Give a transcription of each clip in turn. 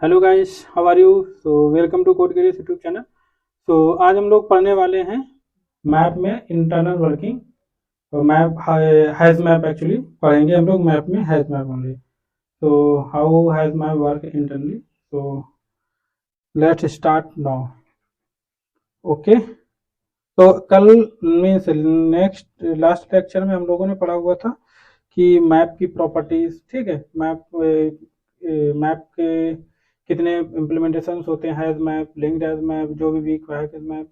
Hello guys, how are you? So welcome to code Girish YouTube channel. So आज हम लोग पढ़ने वाले हैं मैप में इंटरनल वर्किंग। तो मैप हैज मैप एक्चुअली पढ़ेंगे हम लोग, मैप में हैज मैप ओनली। तो how hash map work internally. तो लेट्स स्टार्ट नाउ। ओके। तो कल मीन्स नेक्स्ट लास्ट लेक्चर में हम लोगों ने पढ़ा हुआ था कि मैप की प्रॉपर्टीज, ठीक है। मैप के कितने इम्प्लीमेंटेशंस होते हैं, has map, linked has map, जो भी वीक हैज मैप,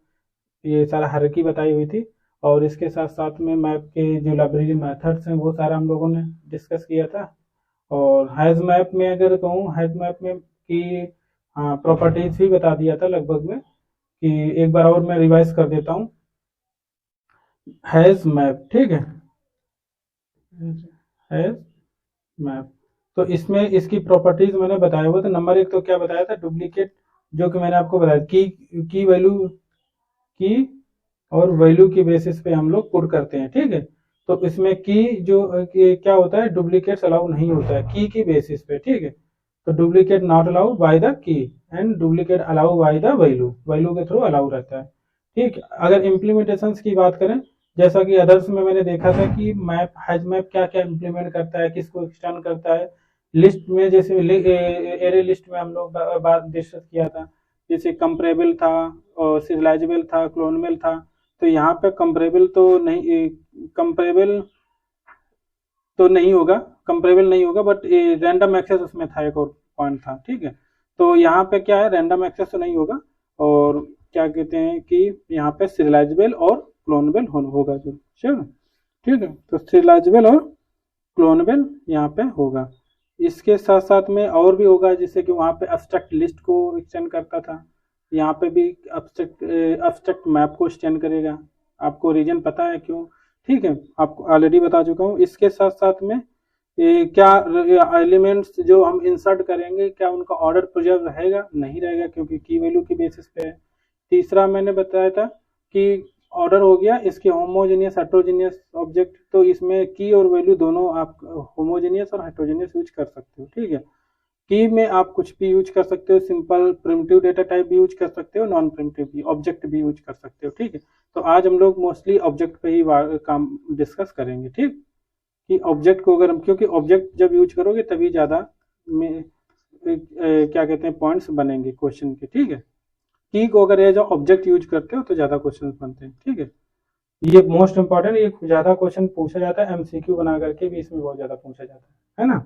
ये सारा हायरार्की बताई हुई थी। और इसके साथ साथ में मैप के जो लाइब्रेरी मेथड्स हैं वो सारा हम लोगों ने डिस्कस किया था। और हैज मैप में अगर कहूँ, हैज मैप में की हाँ प्रॉपर्टीज भी बता दिया था लगभग में, कि एक बार और मैं रिवाइज कर देता हूँ। हैज मैप, ठीक है, हैज मैप। तो इसमें इसकी प्रॉपर्टीज मैंने बताया हुआ था। नंबर एक तो क्या बताया था, डुप्लीकेट, जो कि मैंने आपको बताया की वैल्यू, की और वैल्यू की बेसिस पे हम लोग पुट करते हैं, ठीक है। तो इसमें की जो क्या होता है, डुप्लीकेट्स अलाउ नहीं होता है की बेसिस पे, ठीक है। तो duplicate not allowed by the key and duplicate allow by the value, value के थ्रू अलाउ रहता है, ठीक। अगर इम्प्लीमेंटेशन की बात करें, जैसा कि अदर्स में मैंने देखा था कि मैप, हैज मैप क्या क्या इम्प्लीमेंट करता है, किसको एक्सटेंड करता है। लिस्ट में जैसे एरे लिस्ट में हम लोग बात डिस्कस किया था, जैसे कंपरेबल था और सीरियलाइजेबल था, क्लोनेबल था। तो यहाँ पे कंपरेबल तो नहीं, कंपरेबल तो नहीं होगा, कंपरेबल नहीं होगा, बट रैंडम एक्सेस उसमें था, एक और पॉइंट था, ठीक है। तो यहाँ पे क्या है, रैंडम एक्सेस तो नहीं होगा। और क्या कहते हैं कि यहाँ पे सीरियलाइजेबल और क्लोनेबल होगा जो, श्योर, ठीक है। तो सीरियलाइजेबल और क्लोनेबल यहाँ पे होगा। इसके साथ साथ में और भी होगा, जैसे कि वहाँ पे एब्स्ट्रैक्ट लिस्ट को एक्सटेंड करता था, यहाँ पे भी एब्स्ट्रैक्ट मैप को एक्सटेंड करेगा। आपको रीजन पता है क्यों, ठीक है, आपको ऑलरेडी बता चुका हूँ। इसके साथ साथ में क्या एलिमेंट्स जो हम इंसर्ट करेंगे, क्या उनका ऑर्डर प्रिजर्व रहेगा? नहीं रहेगा, क्योंकि की वैल्यू की बेसिस पे है। तीसरा मैंने बताया था कि ऑर्डर हो गया इसके होमोजेनियस हेट्रोजेनियस ऑब्जेक्ट, तो इसमें की और वैल्यू दोनों आप होमोजेनियस और हेट्रोजेनियस यूज कर सकते हो, ठीक है। की में आप कुछ भी यूज कर सकते हो, सिंपल प्रिमिटिव डेटा टाइप भी यूज कर सकते हो, नॉन प्रिमिटिव भी, ऑब्जेक्ट भी यूज कर सकते हो, ठीक है। तो आज हम लोग मोस्टली ऑब्जेक्ट पे ही काम डिस्कस करेंगे, ठीक। कि ऑब्जेक्ट को अगर हम, क्योंकि ऑब्जेक्ट जब यूज करोगे तभी ज्यादा में क्या कहते हैं पॉइंट्स बनेंगे क्वेश्चन के, ठीक है। की को अगर एज ऑब्जेक्ट यूज करते हो तो ज्यादा क्वेश्चन बनते हैं, ठीक है। ये मोस्ट इंपॉर्टेंट, ये ज्यादा क्वेश्चन पूछा जाता है, एमसीक्यू बना करके भी इसमें बहुत ज्यादा पूछा जाता है ना।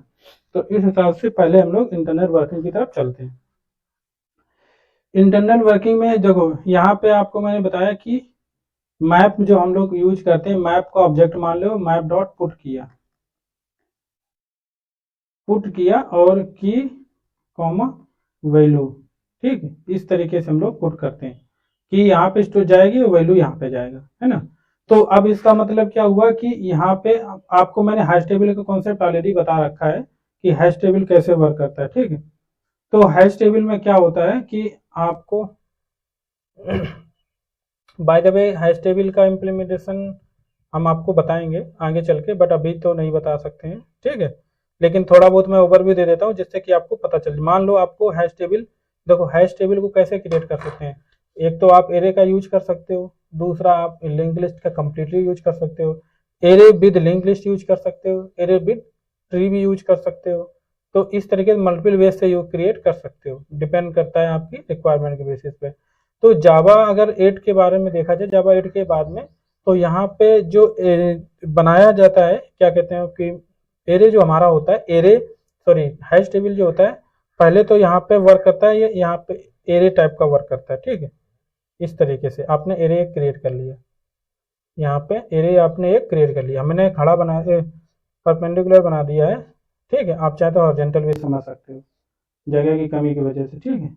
तो इस हिसाब से पहले हम लोग इंटरनल वर्किंग की तरफ चलते हैं। इंटरनल वर्किंग में देखो, यहाँ पे आपको मैंने बताया कि मैप जो हम लोग यूज करते हैं, मैप का ऑब्जेक्ट मान लो, मैप डॉट पुट किया और की कॉमा वैल्यू, ठीक है। इस तरीके से हम लोग पुट करते हैं कि यहाँ पे स्टोर जाएगी और वैल्यू यहाँ पे जाएगा, है ना। तो अब इसका मतलब क्या हुआ कि यहाँ पे आपको मैंने हैश टेबल का कॉन्सेप्ट ऑलरेडी बता रखा है कि हैश टेबल कैसे वर्क करता है, ठीक है। तो हैश टेबल में क्या होता है कि आपको by the way hash table का इम्प्लीमेंटेशन हम आपको बताएंगे आगे चल के, बट अभी तो नहीं बता सकते हैं, ठीक है। लेकिन थोड़ा बहुत मैं ओवरव्यू दे देता हूँ जिससे कि आपको पता चले। मान लो आपको हैश टेबल, देखो हैश टेबल को कैसे क्रिएट कर सकते हैं। एक तो आप एरे का यूज कर सकते हो, दूसरा आप लिंक लिस्ट का कम्प्लीटली यूज कर सकते हो, array with link list use कर सकते हो, एरे विद ट्री भी यूज कर सकते हो। तो इस तरीके से मल्टीपल वे से यू क्रिएट कर सकते हो, डिपेंड करता है आपकी रिक्वायरमेंट के बेसिस पे। तो जावा अगर 8 के बारे में देखा जाए, जावा 8 के बाद में, तो यहाँ पे जो बनाया जाता है, क्या कहते हैं कि एरे जो हमारा होता है, एरे सॉरी हैश टेबल जो होता है, पहले तो यहाँ पे वर्क करता है, ये यहाँ पे एरे टाइप का वर्क करता है, ठीक है। इस तरीके से आपने एरे क्रिएट कर लिया, यहाँ पे एरे आपने एक क्रिएट कर लिया, हमने खड़ा बना परपेंडिकुलर बना दिया है, ठीक है। आप चाहे तो हॉरिजॉन्टल भी समझ सकते हो, जगह की कमी की वजह से, ठीक है।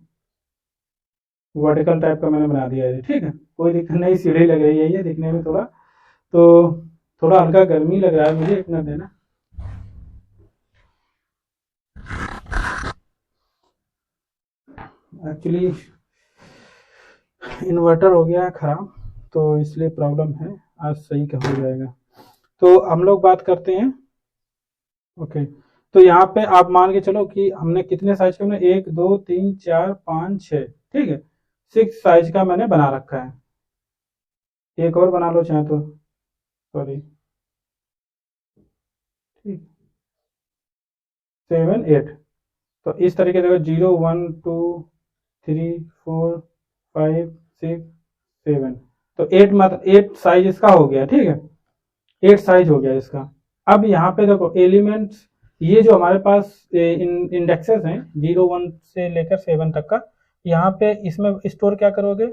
वर्टिकल टाइप का मैंने बना दिया है, ठीक है। कोई दिक्कत नहीं, सीढ़ी लग रही है ये दिखने में थोड़ा, तो थोड़ा हल्का गर्मी लग रहा है मुझे, इतना देना। एक्चुअली इन्वर्टर हो गया है खराब, तो इसलिए प्रॉब्लम है, आज सही का हो जाएगा। तो हम लोग बात करते हैं, ओके। तो यहाँ पे आप मान के चलो कि हमने कितने साइज के, हमने 1 2 3 4 5 6, ठीक है, 6 साइज का मैंने बना रखा है। एक और बना लो चाहे तो, सॉरी, ठीक, 7 8। तो इस तरीके से 0 1 2 3 4 5 6 7, तो 8 मतलब 8 साइज इसका हो गया, ठीक है, 8 साइज हो गया इसका। अब यहाँ पे देखो एलिमेंट्स, ये जो हमारे पास इंडेक्सेस हैं 0 1 से लेकर 7 तक का, यहाँ पे इसमें स्टोर क्या करोगे,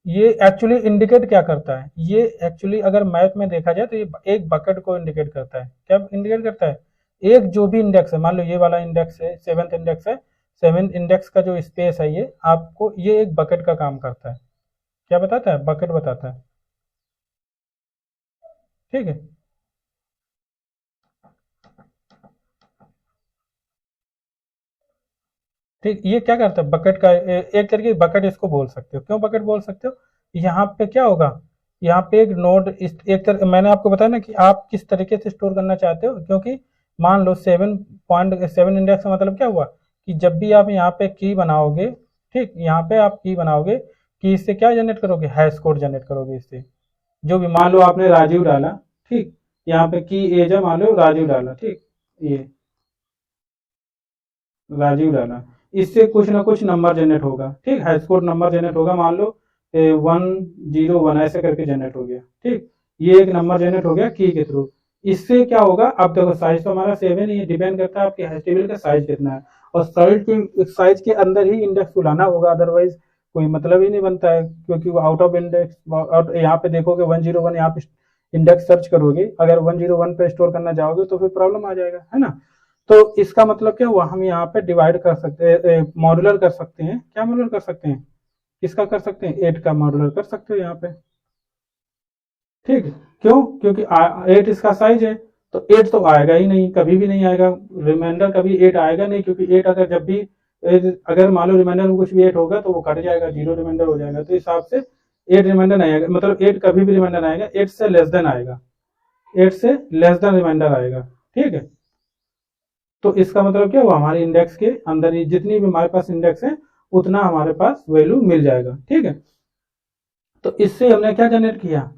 ये एक्चुअली इंडिकेट क्या करता है, ये एक्चुअली अगर मैप में देखा जाए तो ये एक बकेट को इंडिकेट करता है। क्या इंडिकेट करता है, एक जो भी इंडेक्स है, मान लो ये वाला इंडेक्स है, 7th इंडेक्स है, 7th इंडेक्स का जो स्पेस है ये आपको, ये एक बकेट का काम करता है। क्या बताता है, बकेट बताता है, ठीक है। ठीक, ये क्या करता है बकेट का, एक तरीके बकेट इसको बोल सकते हो। क्यों बकेट बोल सकते हो, यहाँ पे क्या होगा, यहाँ पे एक नोड मैंने आपको बताया ना कि आप किस तरीके से स्टोर करना चाहते हो, क्योंकि मान लो 7.7 इंडेक्स का मतलब क्या हुआ कि जब भी आप यहाँ पे की बनाओगे, ठीक, यहाँ पे आप की बनाओगे, कि इससे क्या जनरेट करोगे, हैश कोड जनरेट करोगे इससे। जो भी मान लो आपने राजीव डाला, ठीक, यहाँ पे की एज है, मान लो राजीव डाला, ठीक, ये राजीव डाला, इससे कुछ ना कुछ नंबर जनरेट होगा, ठीक, हैश कोड नंबर जनरेट होगा, मान लो 101 ऐसे करके जनरेट हो गया, ठीक, ये एक नंबर जनरेट हो गया की के थ्रू। इससे क्या होगा, अब देखो साइज तो हमारा 7 ही डिपेंड करता है आपके हैश टेबल का साइज कितना है, और साइज के अंदर ही इंडेक्स को लाना होगा, अदरवाइज कोई मतलब ही नहीं बनता है, क्योंकि वो आउट ऑफ इंडेक्स, और यहाँ पे देखोगे 101, यहाँ पे इंडेक्स सर्च करोगे, अगर 101 पे स्टोर करना चाहोगे तो फिर प्रॉब्लम आ जाएगा, है ना। तो इसका मतलब क्या हुआ, हम यहाँ पे डिवाइड कर सकते हैं, मॉड्यूलर कर सकते हैं। क्या मॉड्यूलर कर सकते हैं, किसका कर सकते हैं, 8 का मॉड्यूलर कर सकते हो यहाँ पे, ठीक है। क्यों, क्योंकि 8 इसका साइज है, तो 8 तो आएगा ही नहीं, कभी भी नहीं आएगा, रिमाइंडर कभी 8 आएगा नहीं, क्योंकि 8 अगर जब भी अगर मान लो रिमाइंडर में कुछ भी 8 होगा तो वो कट जाएगा, 0 रिमाइंडर हो जाएगा, तो इस हिसाब से 8 रिमाइंडर नहीं आएगा, मतलब 8 कभी भी रिमाइंडर आएगा, 8 से लेस देन आएगा, 8 से लेस देन रिमाइंडर आएगा, ठीक है। तो इसका मतलब क्या हुआ, हमारे इंडेक्स के अंदर ही जितनी भी हमारे पास इंडेक्स है उतना हमारे पास वैल्यू मिल जाएगा, ठीक है। तो इससे हमने क्या जनरेट किया,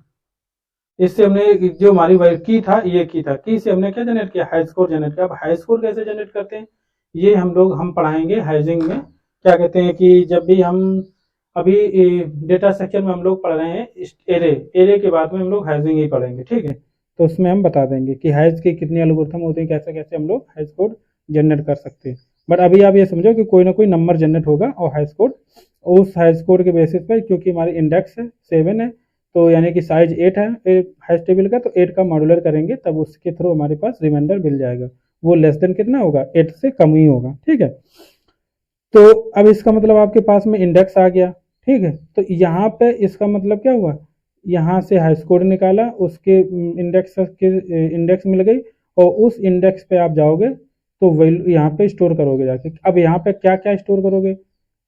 इससे हमने जो हमारी की था, ये की से हमने क्या जनरेट किया, हाई स्कोर जनरेट किया। अब हाई स्कोर कैसे जनरेट करते हैं, ये हम पढ़ाएंगे हाइजिंग में। क्या कहते हैं कि जब भी हम अभी डेटा सेक्शन में हम लोग पढ़ रहे हैं एरे के बाद में हम लोग हाइजिंग ही पढ़ेंगे, ठीक है। तो उसमें हम बता देंगे कि हाइज के कितने एल्गोरिथम होते हैं, कैसे कैसे हम लोग हाइज कोड जनरेट कर सकते हैं। बट अभी आप ये समझो कि कोई ना कोई नंबर जनरेट होगा और हाइज कोड, उस हाइज कोड के बेसिस पर, क्योंकि हमारी इंडेक्स है 7 है, तो यानी कि साइज 8 है हाइज टेबल का, तो 8 का मॉड्यूलर करेंगे तब उसके थ्रू हमारे पास रिमाइंडर मिल जाएगा, वो लेस देन कितना होगा, 8 से कम ही होगा, ठीक है। तो अब इसका मतलब आपके पास में इंडेक्स आ गया, ठीक है। तो यहाँ पे इसका मतलब क्या हुआ, यहाँ से हाई स्कोर निकाला, उसके इंडेक्स मिल गई, और उस इंडेक्स पे आप जाओगे तो वैल्यू यहाँ पे स्टोर करोगे जाके। अब यहाँ पे क्या क्या स्टोर करोगे,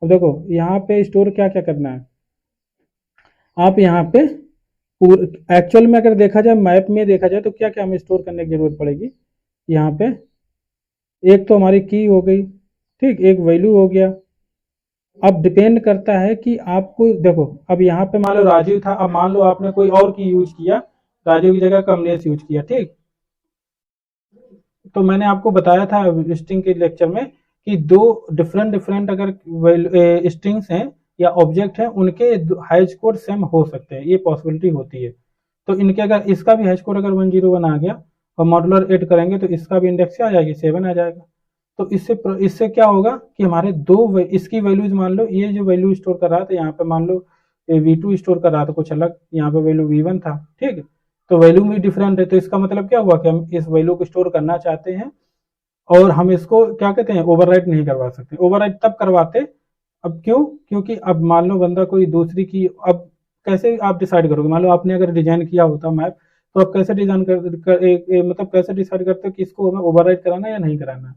अब देखो यहाँ पे स्टोर क्या क्या करना है, आप यहाँ पे एक्चुअल में अगर देखा जाए, मैप में देखा जाए तो क्या क्या हमें स्टोर करने की जरूरत पड़ेगी। यहाँ पे एक तो हमारी की हो गई, ठीक, एक वैल्यू हो गया। अब डिपेंड करता है कि आपको, देखो अब यहाँ पे मान लो राजीव था, अब मान लो आपने कोई और की यूज किया, राजीव की जगह कमलेश यूज किया, ठीक। तो मैंने आपको बताया था स्ट्रिंग के लेक्चर में कि दो डिफरेंट डिफरेंट अगर स्ट्रिंग्स हैं या ऑब्जेक्ट है, उनके हैश कोड सेम हो सकते हैं, ये पॉसिबिलिटी होती है। तो इनके अगर इसका भी हैश कोड अगर 101 आ गया और मॉड्यूलर ऐड करेंगे तो इसका भी इंडेक्स आ जाएगी, 7 आ जाएगा। तो इससे क्या होगा कि हमारे इसकी वैल्यूज, मान लो ये जो वैल्यू स्टोर कर रहा था, यहाँ पे मान लो V2 स्टोर कर रहा था कुछ अलग, यहाँ पे वैल्यू V1 था, ठीक है। तो वैल्यू भी डिफरेंट है, तो इसका मतलब क्या हुआ कि हम इस वैल्यू को स्टोर करना चाहते हैं और हम इसको क्या कहते हैं, ओवरराइट नहीं करवा सकते। ओवरराइट तब करवाते, अब क्यों, क्योंकि अब मान लो बंदा कोई दूसरी की, अब कैसे आप डिसाइड करोगे, मान लो आपने अगर डिजाइन किया होता मैप, तो आप कैसे डिजाइन मतलब कैसे डिसाइड करते हो कि इसको हमें ओवरराइट कराना या नहीं कराना,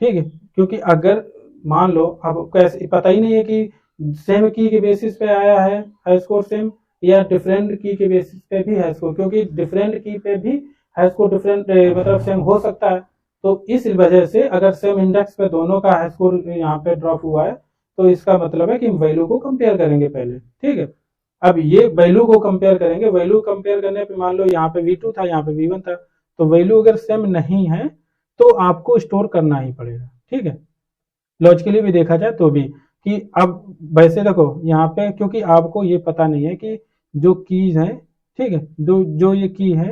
ठीक है। क्योंकि अगर मान लो अब कैसे पता ही नहीं है कि सेम की के बेसिस पे आया है हाई स्कोर सेम, या डिफरेंट की के बेसिस पे भी हाई स्कोर, क्योंकि डिफरेंट की पे भी हाई स्कोर डिफरेंट मतलब सेम हो सकता है। तो इस वजह से अगर सेम इंडेक्स पे दोनों का हाई स्कोर यहाँ पे ड्रॉप हुआ है तो इसका मतलब है कि हम वैल्यू को कंपेयर करेंगे पहले, ठीक है। अब ये वैल्यू को कंपेयर करेंगे, वैल्यू कंपेयर करने पे मान लो यहाँ पे V2 था, यहाँ पे V1 था, तो वैल्यू अगर सेम नहीं है तो आपको स्टोर करना ही पड़ेगा, ठीक है। लॉजिकली भी देखा जाए तो भी कि अब वैसे देखो यहाँ पे क्योंकि आपको ये पता नहीं है कि जो कीज है, ठीक है, जो ये की है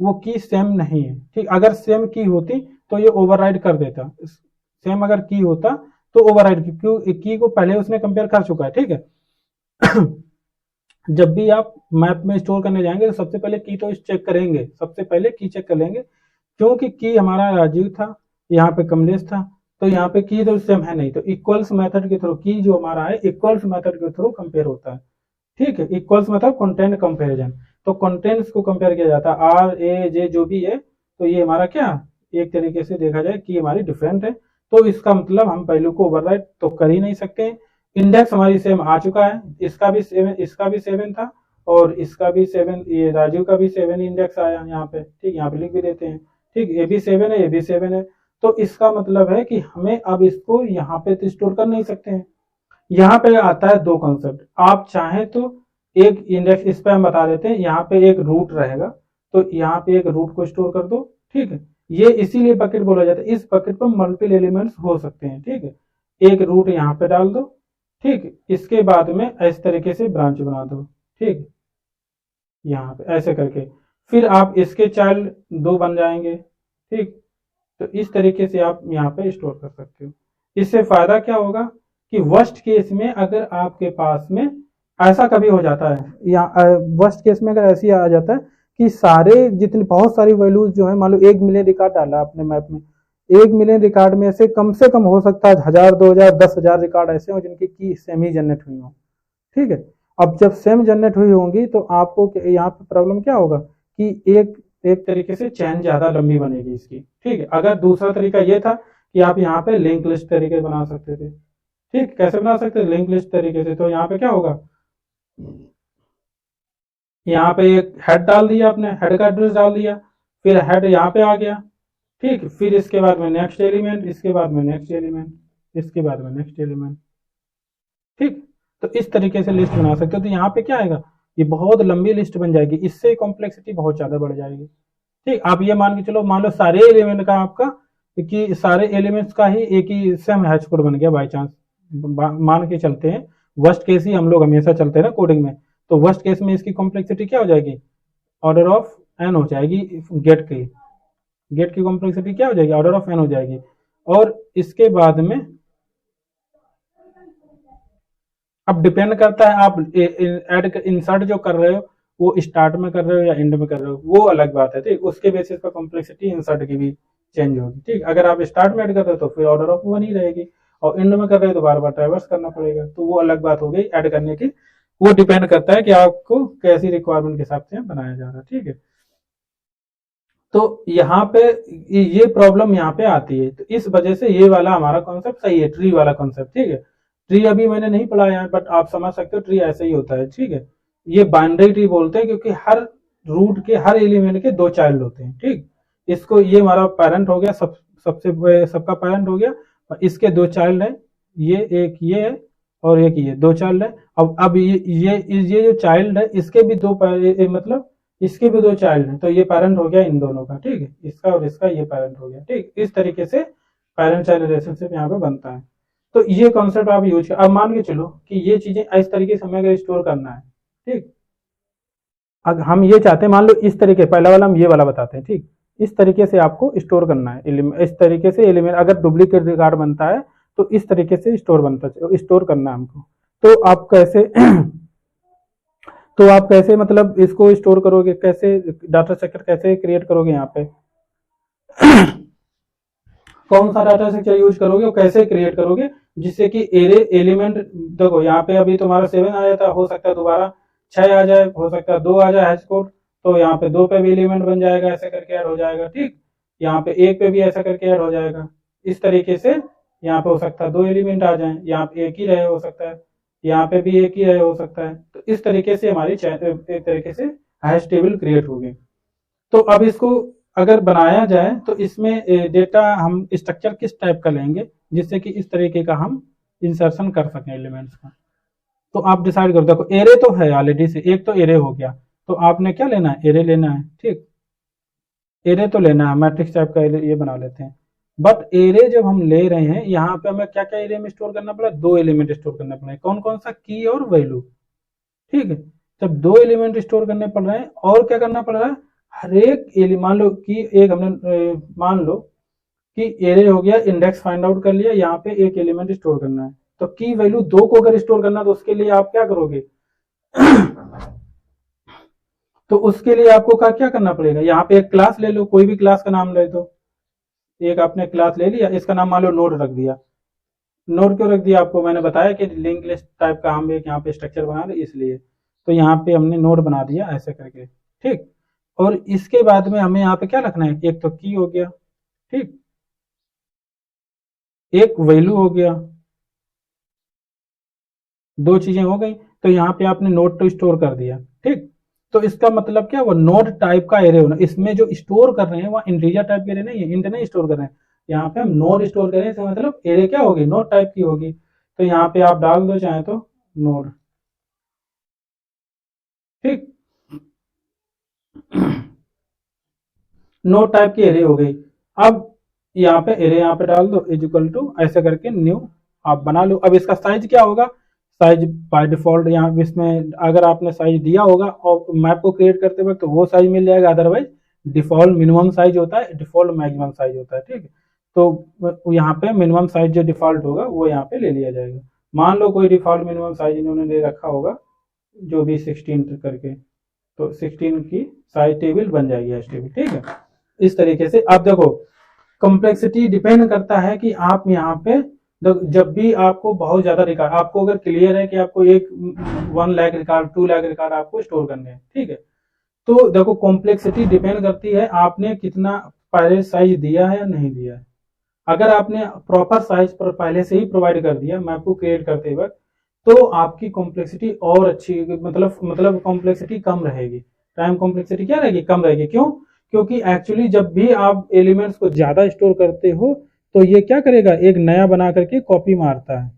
वो की सेम नहीं है, ठीक। अगर सेम की होती तो ये ओवरराइड कर देता, सेम अगर की होता तो ओवरराइड, क्यों की को पहले उसने कंपेयर कर चुका है, ठीक है। जब भी आप मैप में स्टोर करने जाएंगे तो सबसे पहले की तो चेक करेंगे, सबसे पहले की चेक कर लेंगे, क्योंकि की हमारा राजीव था, यहाँ पे कमलेश था, तो यहाँ पे की तो सेम है नहीं, तो इक्वल्स मेथड के थ्रू की जो हमारा है इक्वल्स मेथड के थ्रू कंपेयर होता है, ठीक है। इक्वल्स मतलब कंटेंट कंपेरिजन, तो कंटेंट्स को कंपेयर किया जाता है, आर ए जे जो भी है, तो ये हमारा क्या एक तरीके से देखा जाए कि हमारी डिफरेंट है, तो इसका मतलब हम वैल्यू को ओवरराइड तो कर ही नहीं सकते। इंडेक्स हमारी सेम आ चुका है, इसका भी सेवन था और इसका भी 7, ये राजीव का भी 7 इंडेक्स आया यहाँ पे, ठीक, यहाँ पे लिख भी देते हैं, ठीक, ये भी 7 है, ये भी 7 है, तो इसका मतलब है कि हमें अब इसको यहाँ पे तो स्टोर कर नहीं सकते हैं। यहाँ पे आता है दो कॉन्सेप्ट, आप चाहें तो एक इंडेक्स इस पे हम बता देते हैं, यहाँ पे एक रूट रहेगा, तो यहाँ पे एक रूट को स्टोर कर दो, ठीक है। ये इसीलिए बकेट बोला जाता है, इस बकेट पर मल्टीपल एलिमेंट्स हो सकते हैं, ठीक है। एक रूट यहाँ पे डाल दो, ठीक, इसके बाद में इस तरीके से ब्रांच बना दो, ठीक, यहाँ पे ऐसे करके, फिर आप इसके चाइल्ड 2 बन जाएंगे, ठीक। तो इस तरीके से आप यहाँ पे स्टोर कर सकते हो। इससे फायदा क्या होगा कि वर्स्ट केस में अगर आपके पास में ऐसा कभी हो जाता है, या वर्स्ट केस में अगर ऐसी आ जाता है कि सारे जितने बहुत सारी वैल्यूज जो है, मान लो 1 मिलियन रिकॉर्ड डाला आपने मैप में, 1 मिलियन रिकॉर्ड में से कम हो सकता है 1000, 2000, 10,000 रिकॉर्ड ऐसे हो जिनकी की सेम ही जनरेट हुई हो, ठीक है। अब जब सेम जनरेट हुई होंगी तो आपको यहाँ पे प्रॉब्लम क्या होगा कि एक तरीके से चैन ज्यादा लंबी बनेगी इसकी, ठीक है। अगर दूसरा तरीका ये था कि आप यहाँ पे लिंक लिस्ट तरीके बना सकते थे, ठीक, कैसे बना सकते थे लिंक लिस्ट तरीके से, तो यहाँ पे क्या होगा, यहाँ पे एक हेड डाल दिया आपने, हेड का एड्रेस डाल दिया, फिर हेड यहाँ पे आ गया, ठीक, फिर इसके बाद में नेक्स्ट एलिमेंट, इसके बाद में नेक्स्ट एलिमेंट, इसके बाद में नेक्स्ट एलिमेंट, ठीक। तो इस तरीके से लिस्ट बना सकते हो, तो यहाँ पे क्या आएगा, ये बहुत लंबी लिस्ट बन जाएगी, इससे कॉम्प्लेक्सिटी बहुत ज्यादा बढ़ जाएगी, ठीक। आप ये मान के चलो, मान लो सारे एलिमेंट का आपका कि सारे एलिमेंट्स का ही एक ही सेम हैश कोड बन गया बाई चांस, मान के चलते हैं, वर्स्ट केस ही हम लोग हमेशा चलते हैं ना कोडिंग में, तो वर्स्ट केस में इसकी कॉम्प्लेक्सिटी क्या हो जाएगी, ऑर्डर ऑफ एन हो जाएगी, गेट की कॉम्प्लेक्सिटी क्या हो जाएगी, ऑर्डर ऑफ एन हो जाएगी। और इसके बाद में अब डिपेंड करता है आप ऐड इंसर्ट जो कर रहे हो वो स्टार्ट में कर रहे हो या एंड में कर रहे हो, वो अलग बात है, ठीक, उसके बेसिस पर कॉम्प्लेक्सिटी इंसर्ट की भी चेंज होगी, ठीक। अगर आप स्टार्ट में ऐड कर रहे हो तो फिर ऑर्डर ऑफ 1 ही रहेगी, और एंड में कर रहे हो तो बार बार ट्रैवर्स करना पड़ेगा, तो वो अलग बात हो गई ऐड करने की, वो डिपेंड करता है कि आपको कैसी रिक्वायरमेंट के हिसाब से बनाया जा रहा है, ठीक है। तो यहाँ पे ये प्रॉब्लम यहाँ पे आती है, तो इस वजह से ये वाला हमारा कॉन्सेप्ट सही है, ट्री वाला कॉन्सेप्ट, ठीक है। ट्री अभी मैंने नहीं पढ़ाया है, बट आप समझ सकते हो ट्री ऐसे ही होता है, ठीक है। ये बाइनरी ट्री बोलते हैं क्योंकि हर रूट के हर एलिमेंट के 2 चाइल्ड होते हैं, ठीक। इसको ये हमारा पेरेंट हो गया, सबका पेरेंट हो गया, और इसके 2 चाइल्ड है, एक ये है और एक ये, 2 चाइल्ड है। अब ये जो चाइल्ड है इसके भी मतलब इसके भी 2 चाइल्ड हैं, तो ये पेरेंट हो गया इन दोनों का, ठीक है, इसका और इसका ये पेरेंट हो गया, ठीक। इस तरीके से पेरेंट चाइल्ड रिलेशनशिप यहाँ पे बनता है। तो ये कॉन्सेप्ट आप यूज कर, अब मान के चलो कि ये चीजें इस तरीके से हमें अगर स्टोर करना है, ठीक, अगर हम ये चाहते हैं, मान लो इस तरीके, पहला वाला हम ये वाला बताते हैं, ठीक, इस तरीके से आपको स्टोर करना है, इस तरीके से एलिमेंट अगर डुप्लीकेट रिकॉर्ड बनता है तो इस तरीके से स्टोर करना है हमको, तो आप कैसे तो आप कैसे मतलब इसको स्टोर करोगे, कैसे डाटा स्ट्रक्चर कैसे क्रिएट करोगे, यहाँ पे कौन सा डाटा स्ट्रक्चर यूज करोगे और कैसे क्रिएट करोगे, जिससे कि एलिमेंट देखो यहाँ पे अभी तुम्हारा 7 आया था, हो सकता है दोबारा 6 आ जाए, हो सकता है 2 आ जाए हैश कोड, तो यहाँ पे 2 पे भी एलिमेंट बन जाएगा, ऐसे करके ऐड हो जाएगा, ठीक। यहाँ पे 1 पे भी ऐसा करके ऐड हो जाएगा, इस तरीके से यहाँ पे हो सकता है 2 एलिमेंट आ जाए, यहाँ पे एक ही रहे हो सकता है, यहाँ पे भी एक ही रहे हो सकता है, तो इस तरीके से हमारी एक तरीके से हैश टेबल क्रिएट होगी। तो अब इसको अगर बनाया जाए तो इसमें डेटा हम स्ट्रक्चर किस टाइप का लेंगे जिससे कि इस तरीके का हम इंसर्शन कर सकें एलिमेंट्स का। तो आप डिसाइड करो, देखो एरे तो है ऑलरेडी से, एक तो एरे हो गया, तो आपने क्या लेना है, एरे लेना है, ठीक, एरे तो लेना है, मैट्रिक्स टाइप का एरे ये बना लेते हैं। बट एरे जब हम ले रहे हैं, यहाँ पे हमें क्या क्या एरे में स्टोर करना पड़ा, दो एलिमेंट स्टोर करना पड़ेगा, कौन कौन सा, की और वैल्यू, ठीक है। जब दो एलिमेंट स्टोर करने पड़ रहे हैं और क्या करना पड़ रहा है, हर एक मान लो कि एक हमने मान लो कि एरे हो गया, इंडेक्स फाइंड आउट कर लिया, यहाँ पे एक एलिमेंट स्टोर करना है, तो की वैल्यू दो को अगर स्टोर करना है तो उसके लिए आप क्या करोगे तो उसके लिए आपको क्या करना पड़ेगा, यहाँ पे एक क्लास ले लो, कोई भी क्लास का नाम ले, तो एक आपने क्लास ले लिया, इसका नाम मान लो नोड रख दिया। नोड क्यों रख दिया, आपको मैंने बताया कि लिंक लिस्ट टाइप का हम एक यहाँ पे स्ट्रक्चर बना रहे इसलिए, तो यहाँ पे हमने नोड बना दिया ऐसे करके, ठीक। और इसके बाद में हमें यहाँ पे क्या रखना है, एक तो की हो गया, ठीक, एक वैल्यू हो गया, दो चीजें हो गई, तो यहाँ पे आपने नोड तो स्टोर कर दिया, ठीक। तो इसका मतलब क्या, वो नोड टाइप का एरे होना, इसमें जो स्टोर कर रहे हैं वो इंटीजर टाइप के एरे नहीं है, इंट नहीं स्टोर कर रहे हैं, यहाँ पे हम नोड स्टोर करें, इसका मतलब एरे क्या होगी, नोड टाइप की होगी, तो यहाँ पे आप डाल दो चाहे तो नोड, ठीक। नोड टाइप की एरे हो गई। अब यहाँ पे एरे यहाँ पे डाल दो इज इक्वल टू ऐसे करके न्यू आप बना लो। अब इसका साइज क्या होगा, साइज बाय डिफॉल्ट यहाँ इसमें अगर आपने साइज दिया होगा और मैप को क्रिएट करते वक्त तो वो साइज मिल जाएगा, अदरवाइज डिफॉल्ट मिनिमम साइज होता है, डिफॉल्ट मैक्सिमम साइज होता है, ठीक है। तो यहाँ पे मिनिमम साइज जो डिफॉल्ट होगा वो यहाँ पे ले लिया जाएगा। मान लो कोई डिफॉल्ट मिनिमम साइज इन्होंने ले रखा होगा जो भी 16 करके, तो 16 की साइज टेबल बन जाएगी एच टेबल, ठीक है। इस तरीके से आप देखो, कॉम्प्लेक्सिटी डिपेंड करता है कि आप यहाँ पे जब भी आपको बहुत ज्यादा रिकॉर्ड, आपको अगर क्लियर है कि आपको एक 1 लाख रिकॉर्ड 2 लाख रिकॉर्ड आपको स्टोर करने हैं, ठीक है, तो देखो कॉम्प्लेक्सिटी डिपेंड करती है आपने कितना पहले साइज दिया है या नहीं दिया है। अगर आपने प्रॉपर साइज पर पहले से ही प्रोवाइड कर दिया मैप को क्रिएट करते वक्त, तो आपकी कॉम्प्लेक्सिटी और अच्छी, मतलब कॉम्प्लेक्सिटी कम रहेगी, टाइम कॉम्प्लेक्सिटी क्या रहेगी, कम रहेगी। क्यों, क्योंकि एक्चुअली जब भी आप एलिमेंट्स को ज्यादा स्टोर करते हो तो ये क्या करेगा, एक नया बना करके कॉपी मारता है,